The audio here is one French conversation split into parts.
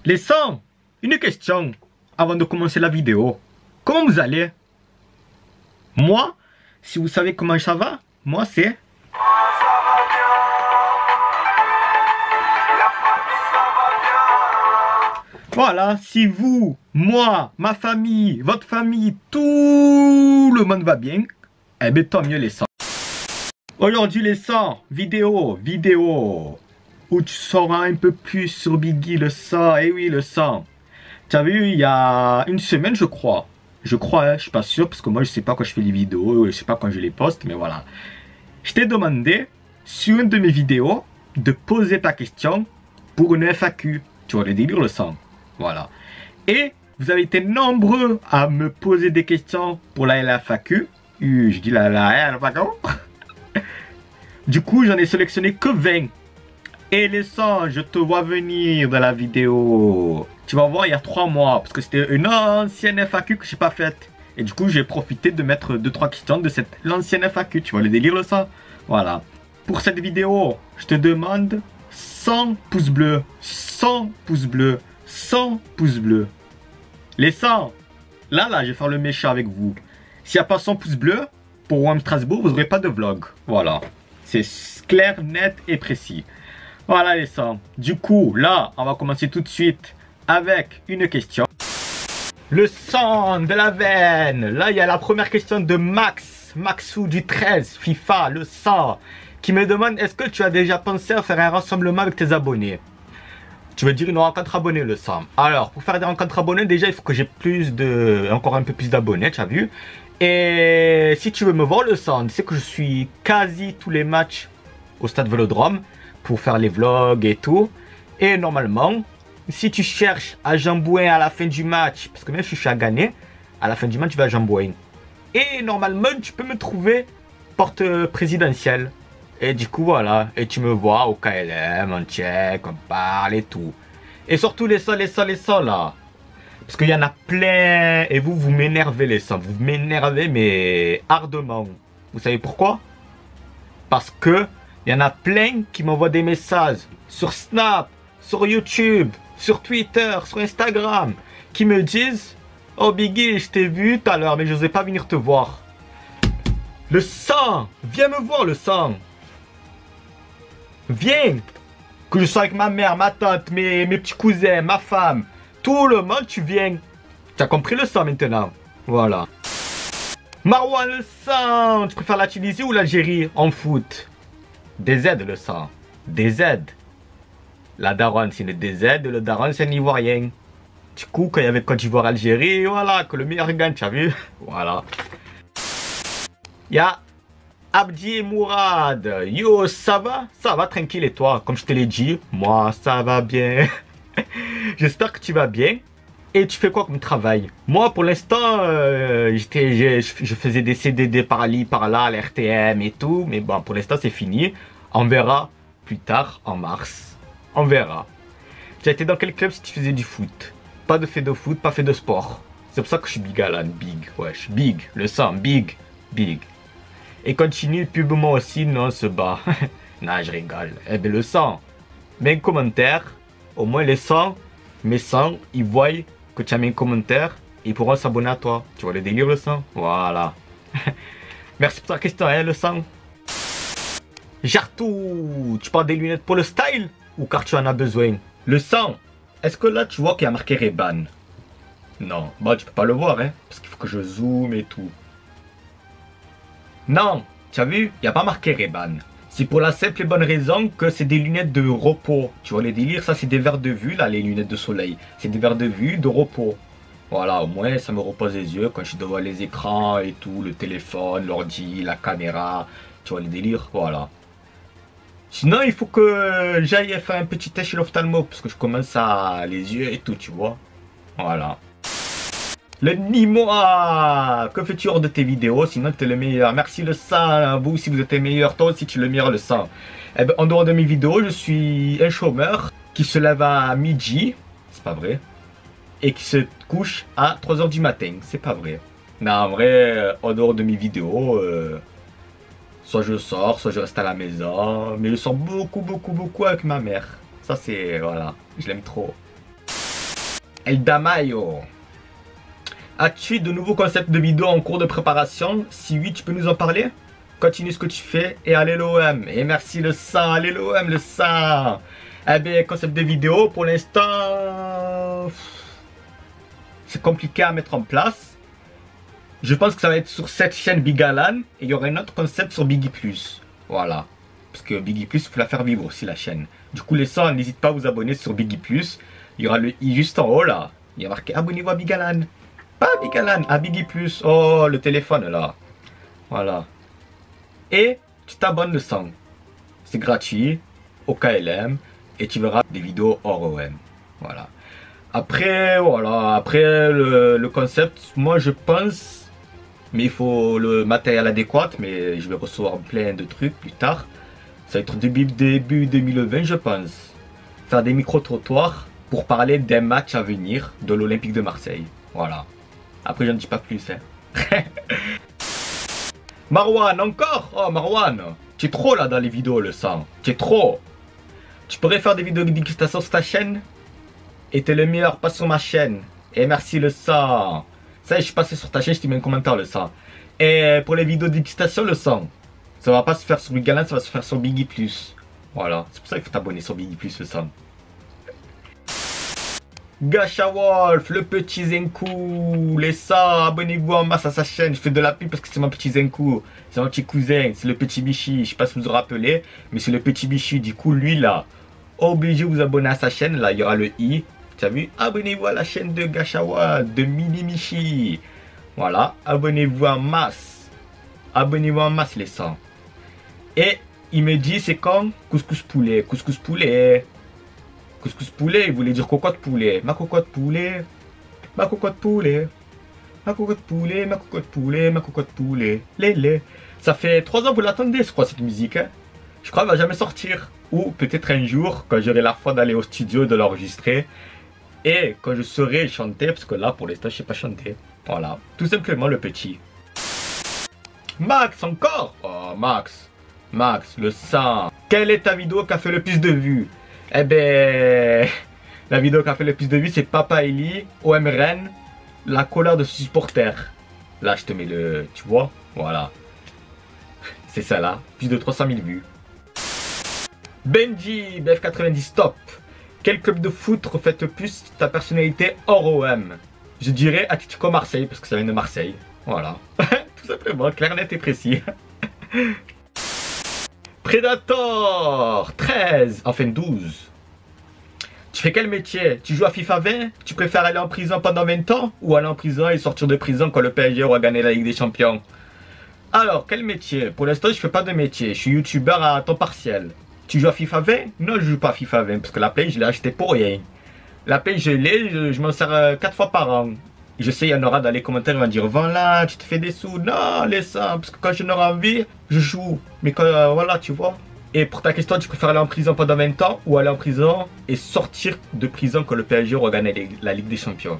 Les 100, une question avant de commencer la vidéo. Comment vous allez? Moi, si vous savez comment ça va, moi c'est... Voilà, si vous, moi, ma famille, votre famille, tout le monde va bien, eh bien tant mieux les 100. Aujourd'hui les 100, vidéo, où tu sauras un peu plus sur Biggie le 100, eh oui le 100. Tu as vu, il y a une semaine je crois, hein, je suis pas sûr parce que moi je sais pas quand je fais les vidéos, je sais pas quand je les poste, mais voilà. Je t'ai demandé sur une de mes vidéos de poser ta question pour une FAQ, tu vois le délire le 100. Voilà. Et vous avez été nombreux à me poser des questions pour la FAQ. Je dis la FAQ. Du coup, j'en ai sélectionné que 20. Et les 100, je te vois venir dans la vidéo. Tu vas voir, il y a 3 mois. Parce que c'était une ancienne FAQ que je n'ai pas faite. Et du coup, j'ai profité de mettre 2-3 questions de l'ancienne FAQ. Tu vois le délire, le 100. Voilà. Pour cette vidéo, je te demande 100 pouces bleus. 100 pouces bleus. 100 pouces bleus. Les 100. Là, je vais faire le méchant avec vous. S'il n'y a pas 100 pouces bleus, pour WAM Strasbourg, vous n'aurez pas de vlog. Voilà. C'est clair, net et précis. Voilà les 100. Du coup, là, on va commencer tout de suite avec une question. Le 100 de la veine. Là, il y a la première question de Maxou du 13, FIFA, le 100, qui me demande, est-ce que tu as déjà pensé à faire un rassemblement avec tes abonnés? Tu veux dire une rencontre abonnée le 100. Alors, pour faire des rencontres abonnés, déjà, il faut que j'ai encore un peu plus d'abonnés, tu as vu. Et si tu veux me voir le 100, tu sais que je suis quasi tous les matchs au stade Vélodrome pour faire les vlogs et tout. Et normalement, si tu cherches à Jambouin à la fin du match, parce que même si je suis à gagner, à la fin du match, tu vas à Jambouin. Et normalement, tu peux me trouver porte présidentielle. Et du coup, voilà. Et tu me vois au KLM, on check, on parle et tout. Et surtout les 100 là. Parce qu'il y en a plein. Et vous m'énervez les 100. Vous m'énervez, mais ardemment. Vous savez pourquoi? Parce que il y en a plein qui m'envoient des messages sur Snap, sur YouTube, sur Twitter, sur Instagram, qui me disent: oh Biggie, je t'ai vu tout à l'heure, mais je n'osais pas venir te voir. Le 100, viens me voir le 100. Viens. Que je sois avec ma mère, ma tante, mes petits cousins, ma femme. Tout le monde, tu viens. Tu as compris le 100 maintenant. Voilà. Marwan le 100. Tu préfères la Tunisie ou l'Algérie en foot? DZ le 100. DZ. La daronne c'est une DZ, le daron c'est un Ivoirien. Du coup, quand il y avait Côte d'Ivoire-Algérie, voilà, que le meilleur gagne, tu as vu? Voilà. Il y a Abdi et Mourad. Yo, ça va? Ça va, tranquille, et toi? Comme je te l'ai dit, moi, ça va bien. J'espère que tu vas bien. Et tu fais quoi comme travail? Moi, pour l'instant, je faisais des CDD par-là, par-là, à l'RTM et tout. Mais bon, pour l'instant, c'est fini. On verra plus tard, en mars. On verra. Tu as été dans quel club si tu faisais du foot? Pas de fait de foot, pas fait de sport. C'est pour ça que je suis big, Alan. Big, wesh. Big. Le 100, big. Big. Et continue, pub moi aussi, non, se bat. Non, je rigole. Eh bien, le 100. Mets un commentaire. Au moins, les 100, mes 100, ils voient que tu as mis un commentaire. Ils pourront s'abonner à toi. Tu vois le délire, le 100? Voilà. Merci pour ta question, hein, le 100. Jartou, tu parles des lunettes pour le style ou car tu en as besoin? Le 100, est-ce que là, tu vois qu'il y a marqué Reban? Non, bah tu peux pas le voir, hein, parce qu'il faut que je zoome et tout. Non, tu as vu, il n'y a pas marqué Reban. C'est pour la simple et bonne raison que c'est des lunettes de repos. Tu vois les délires, ça c'est des verres de vue, là, les lunettes de soleil. C'est des verres de vue de repos. Voilà, au moins ça me repose les yeux quand je suis devant les écrans et tout, le téléphone, l'ordi, la caméra. Tu vois les délires, voilà. Sinon, il faut que j'aille faire un petit test chez l'ophtalmo, parce que je commence à les yeux et tout, tu vois. Voilà. Le Nimoa, que fais-tu hors de tes vidéos? Sinon, tu es le meilleur. Merci le 100. Vous aussi, vous êtes le meilleur. Toi aussi, tu es le meilleur, le 100. Eh ben, en dehors de mes vidéos, je suis un chômeur qui se lève à midi. C'est pas vrai. Et qui se couche à 3 h du matin. C'est pas vrai. Non, en vrai, en dehors de mes vidéos, soit je sors, soit je reste à la maison. Mais je sors beaucoup avec ma mère. Ça, c'est, voilà, je l'aime trop. El Damayo. As-tu de nouveaux concepts de vidéo en cours de préparation? Si oui, tu peux nous en parler? Continue ce que tu fais et allez l'OM. Et merci le sang, allez l'OM le sang. Eh bien, concept de vidéo, pour l'instant, c'est compliqué à mettre en place. Je pense que ça va être sur cette chaîne Big Alan et il y aura un autre concept sur Biggie Plus. Voilà. Parce que Biggie Plus, il faut la faire vivre aussi la chaîne. Du coup, les sangs, n'hésite pas à vous abonner sur Biggie Plus. Il y aura le i juste en haut là. Il y a marqué abonnez-vous à Big Alan. Pas Big Alan, à Biggie Plus. Oh, le téléphone là. Voilà. Et tu t'abonnes le sang. C'est gratuit au KLM et tu verras des vidéos hors OM. Voilà. Après, voilà. Après le concept, moi je pense. Mais il faut le matériel adéquat, mais je vais recevoir plein de trucs plus tard. Ça va être début 2020, je pense. Faire des micro-trottoirs pour parler d'un match à venir de l'Olympique de Marseille. Voilà. Après, je ne dis pas plus. Hein. Marwan, encore? Oh, Marwan. Tu es trop là dans les vidéos, le sang. Tu es trop. Tu pourrais faire des vidéos de dégustation sur ta chaîne? Et t'es le meilleur, pas sur ma chaîne. Et merci, le sang. Ça, je suis passé sur ta chaîne, je t'ai mis un commentaire, le sang. Et pour les vidéos de dégustation, le sang. Ça va pas se faire sur Big Alan, ça va se faire sur Biggie Plus. Voilà, c'est pour ça qu'il faut t'abonner sur Biggie Plus, le sang. Gacha Wolf, le petit Zenku, les sangs, abonnez-vous en masse à sa chaîne. Je fais de la pub parce que c'est mon petit Zenku. C'est mon petit cousin, c'est le petit Bichi. Je sais pas si vous vous rappelez, mais c'est le petit Bichi. Du coup, lui là, obligé de vous abonner à sa chaîne. Là, il y aura le i. Tu as vu? Abonnez-vous à la chaîne de Gacha Wolf, de Mini Michi. Voilà, abonnez-vous en masse. Abonnez-vous en masse, les sangs. Et il me dit, c'est quand? Couscous poulet, couscous poulet. Couscous poulet, il voulait dire cocotte poulet. Ma cocotte poulet. Ma cocotte poulet. Ma cocotte poulet, ma cocotte poulet, ma cocotte poulet. Lélé. Ça fait 3 ans que vous l'attendez, je crois, cette musique. Hein. Je crois qu'elle va jamais sortir. Ou peut-être un jour, quand j'aurai la foi d'aller au studio, de l'enregistrer. Et quand je saurai chanter, parce que là, pour l'instant, je sais pas chanter. Voilà. Tout simplement le petit. Max, encore? Oh, Max. Max, le sang. Quelle est ta vidéo qui a fait le plus de vues? Eh ben, la vidéo qui a fait le plus de vues, c'est Papa Eli, OM Rennes, la colère de ce supporter. Là, je te mets le... Tu vois? Voilà. C'est ça là. Plus de 300 000 vues. Benji, BF90 Stop. Quel club de foot reflète plus ta personnalité hors OM? Je dirais Atlético Marseille, parce que ça vient de Marseille. Voilà. Tout simplement, clair, net et précis. Predator 13, enfin 12. Tu fais quel métier? Tu joues à FIFA 20? Tu préfères aller en prison pendant 20 ans? Ou aller en prison et sortir de prison quand le PSG aura gagné la Ligue des Champions? Alors, quel métier? Pour l'instant, je fais pas de métier. Je suis youtubeur à temps partiel. Tu joues à FIFA 20? Non, je joue pas à FIFA 20 parce que la Play, je l'ai acheté pour rien. La Play, je l'ai, je m'en sers 4 fois par an. Je sais, il y en aura dans les commentaires, ils vont dire, voilà, tu te fais des sous. Non, laisse ça, parce que quand je n'aurai envie, je joue. Mais quand, voilà, tu vois. Et pour ta question, tu préfères aller en prison pendant 20 ans ou aller en prison et sortir de prison quand le PSG aura gagné la Ligue des Champions?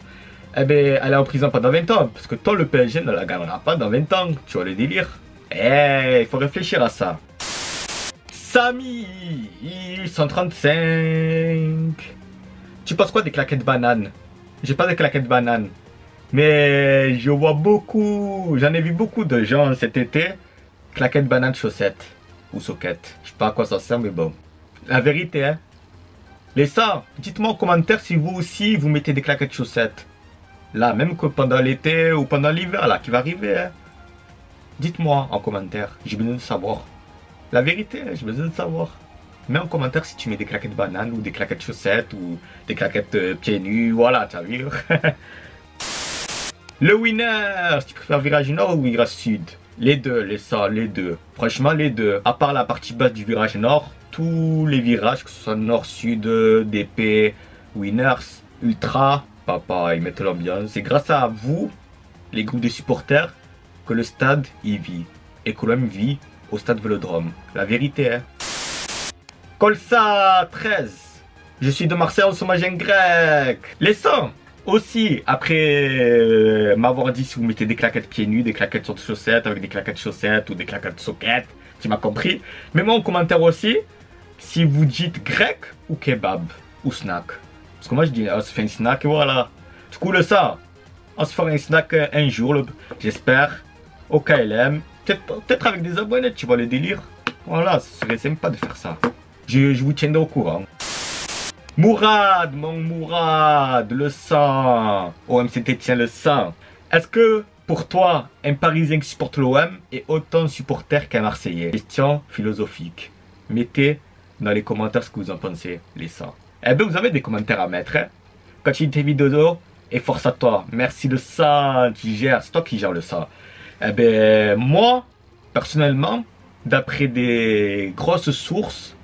Eh bien, aller en prison pendant 20 ans, parce que toi, le PSG ne la gagnera pas dans 20 ans. Tu vois le délire? Eh, il faut réfléchir à ça. Samy, 135. Tu penses quoi des claquettes bananes? J'ai pas de claquettes bananes. Mais je vois beaucoup, j'en ai vu beaucoup de gens cet été, claquettes bananes chaussettes ou soquettes. Je sais pas à quoi ça sert, mais bon. La vérité, hein. Les sangs, dites-moi en commentaire si vous aussi vous mettez des claquettes chaussettes. Là, même que pendant l'été ou pendant l'hiver, là, qui va arriver, hein. Dites-moi en commentaire, j'ai besoin de savoir. La vérité, hein, j'ai besoin de savoir. Mets en commentaire si tu mets des claquettes bananes ou des claquettes chaussettes ou des claquettes pieds nus, voilà, tu as vu. Le winner, si tu préfères virage nord ou virage sud? Les deux, les ça, les deux. Franchement, les deux. À part la partie basse du virage nord, tous les virages, que ce soit nord, sud, DP, winners, ultra, papa, ils mettent l'ambiance. C'est grâce à vous, les groupes de supporters, que le stade y vit. Et que l'homme vit au stade Vélodrome. La vérité, hein. Colsa 13. Je suis de Marseille en sommage grec. Les sangs. Aussi, après m'avoir dit si vous mettez des claquettes pieds nus, des claquettes sur chaussettes, avec des claquettes chaussettes ou des claquettes soquettes, tu m'as compris. Mets-moi en commentaire aussi si vous dites grec ou kebab ou snack. Parce que moi je dis, on se fait un snack et voilà. Du coup, le ça, on se fera un snack un jour, j'espère, au KLM. Peut-être avec des abonnés, tu vois le délire. Voilà, ce serait sympa de faire ça. Je vous tiendrai au courant. Mourad, mon Mourad, le sang. OM Saint-Étienne, le sang. Est-ce que pour toi, un Parisien qui supporte l'OM est autant supporter qu'un Marseillais? Question philosophique. Mettez dans les commentaires ce que vous en pensez, les sangs. Eh bien, vous avez des commentaires à mettre. Hein? Continue tes vidéos et force à toi. Merci le sang qui gère. C'est toi qui gères le sang. Eh bien, moi, personnellement, d'après des grosses sources,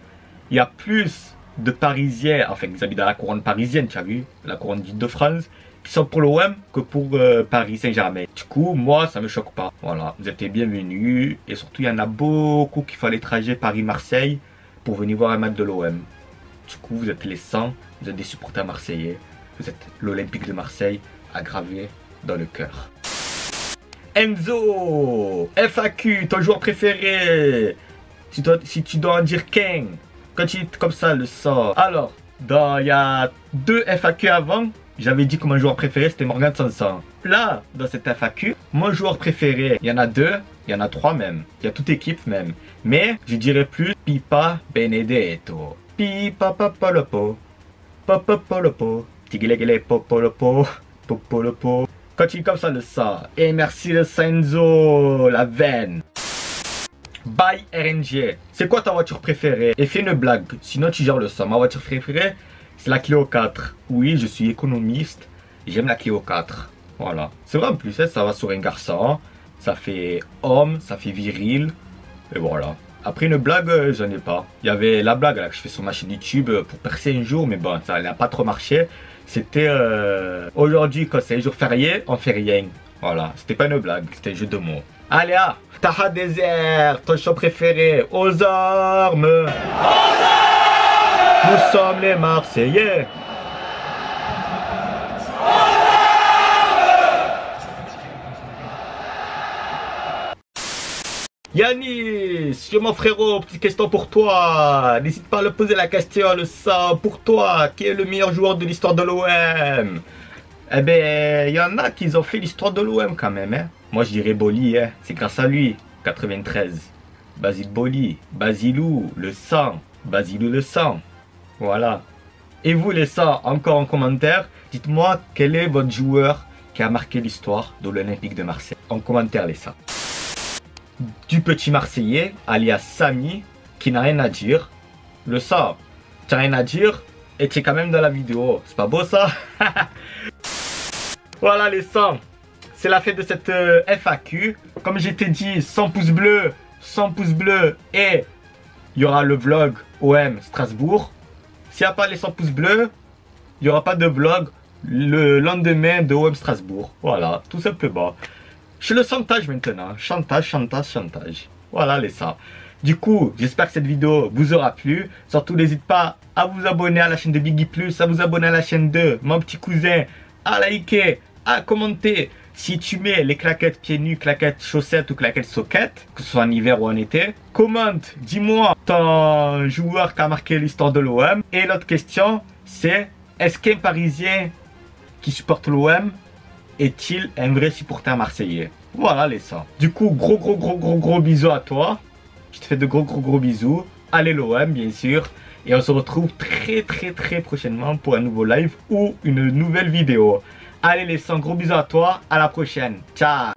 il y a plus de Parisiens, enfin, ils habitent dans la couronne parisienne, tu as vu, la couronne d'Île-de-France, qui sont pour l'OM que pour Paris Saint-Germain. Du coup, moi, ça me choque pas. Voilà, vous êtes les bienvenus. Et surtout, il y en a beaucoup qui font les trajets Paris-Marseille pour venir voir un match de l'OM. Du coup, vous êtes les 100, vous êtes des supporters marseillais. Vous êtes l'Olympique de Marseille aggravé dans le cœur. Enzo, FAQ, ton joueur préféré. Si tu dois en dire qu'un, quand tu dis comme ça, le sort. Alors, il y a 2 FAQ avant, j'avais dit que mon joueur préféré c'était Morgan Sanson. Là, dans cette FAQ, mon joueur préféré, il y en a 2, il y en a 3 même. Il y a toute équipe même. Mais je dirais plus Pipa Benedetto. Pipa Popolopo. Popolopo. Tigilegele Popolopo. Popolopo. Continue comme ça le ça. Et merci le Senzo, la veine. Bye RNG. C'est quoi ta voiture préférée? Et fais une blague, sinon tu gères le ça. Ma voiture préférée, c'est la Clio 4. Oui, je suis économiste. J'aime la Clio 4. Voilà. C'est vrai en plus, hein, ça va sur un garçon. Ça fait homme, ça fait viril. Et voilà. Après une blague, j'en ai pas. Il y avait la blague là, que je fais sur ma chaîne YouTube pour percer un jour, mais bon, ça n'a pas trop marché. C'était aujourd'hui, quand c'est un jour férié, on fait rien. Voilà, c'était pas une blague, c'était un jeu de mots. Allez, Taha Désert, ton chant préféré, aux armes! Aux armes! Nous sommes les Marseillais! Yanis, mon frérot, petite question pour toi. N'hésite pas à le poser la question, le ça. Pour toi, qui est le meilleur joueur de l'histoire de l'OM? Eh ben, il y en a qui ont fait l'histoire de l'OM quand même. Hein. Moi, je dirais Boli. Hein. C'est grâce à lui, 93. Basile Boli, Basilou, le sang. Basilou, le sang. Voilà. Et vous, les sangs, encore en commentaire, dites-moi quel est votre joueur qui a marqué l'histoire de l'Olympique de Marseille. En commentaire, les sangs. Du petit Marseillais, alias Samy, qui n'a rien à dire. Le sang, tu n'as rien à dire et tu es quand même dans la vidéo. C'est pas beau ça? Voilà les sangs, c'est la fin de cette FAQ. Comme je t'ai dit, 100 pouces bleus et il y aura le vlog OM Strasbourg. S'il n'y a pas les 100 pouces bleus, il n'y aura pas de vlog le lendemain de OM Strasbourg. Voilà, tout simplement. Je suis le chantage maintenant. Chantage. Voilà les sangs. Du coup, j'espère que cette vidéo vous aura plu. Surtout, n'hésite pas à vous abonner à la chaîne de Biggie Plus, à vous abonner à la chaîne de mon petit cousin, à liker, à commenter. Si tu mets les claquettes pieds nus, claquettes chaussettes ou claquettes soquettes, que ce soit en hiver ou en été, commente, dis-moi ton joueur qui a marqué l'histoire de l'OM. Et l'autre question, c'est est-ce qu'un Parisien qui supporte l'OM est-il un vrai supporter marseillais? Voilà les sangs. Du coup, gros bisous à toi. Je te fais de gros bisous. Allez l'OM bien sûr. Et on se retrouve très prochainement pour un nouveau live ou une nouvelle vidéo. Allez les sangs, gros bisous à toi. À la prochaine. Ciao.